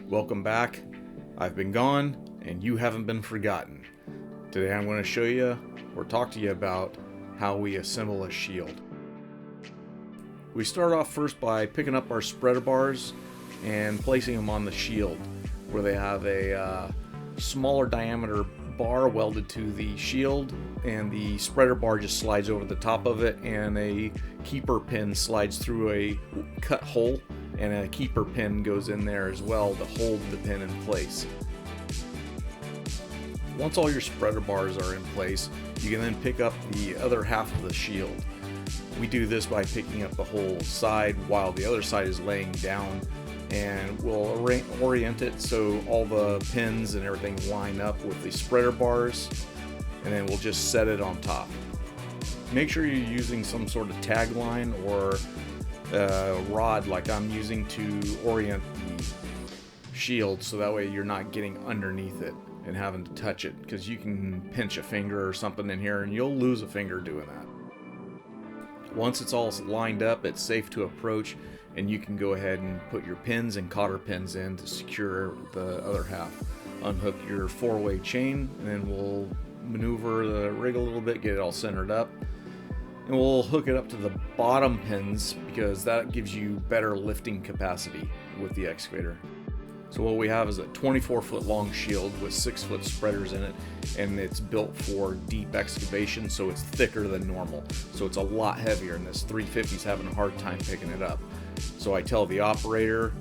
Welcome back. I've been gone and you haven't been forgotten. Today I'm going to show you or talk to you about how we assemble a shield. We start off first by picking up our spreader bars and placing them on the shield, where they have a smaller diameter bar welded to the shield, and the spreader bar just slides over the top of it, and a keeper pin slides through a cut hole, and a keeper pin goes in there as well to hold the pin in place. Once all your spreader bars are in place, you can then pick up the other half of the shield. We do this by picking up the whole side while the other side is laying down, and we'll orient it so all the pins and everything line up with the spreader bars, and then we'll just set it on top. Make sure you're using some sort of tag line or rod like I'm using to orient the shield, so that way you're not getting underneath it and having to touch it, because you can pinch a finger or something in here and you'll lose a finger doing that. Once it's all lined up, it's safe to approach, and you can go ahead and put your pins and cotter pins in to secure the other half. Unhook your 4-way chain, and then we'll maneuver the rig a little bit, get it all centered up, and we'll hook it up to the bottom pins because that gives you better lifting capacity with the excavator. So what we have is a 24-foot long shield with 6-foot spreaders in it, and it's built for deep excavation, so it's thicker than normal. So it's a lot heavier, and this 350 is having a hard time picking it up. So I tell the operator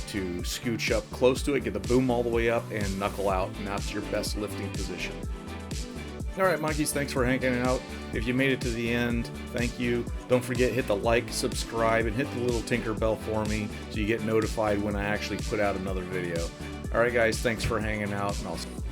to scooch up close to it, get the boom all the way up, and knuckle out, and that's your best lifting position. Alright monkeys, thanks for hanging out. If you made it to the end, thank you. Don't forget, hit the like, subscribe, and hit the little tinker bell for me so you get notified when I actually put out another video. Alright guys, thanks for hanging out, and I'll see you.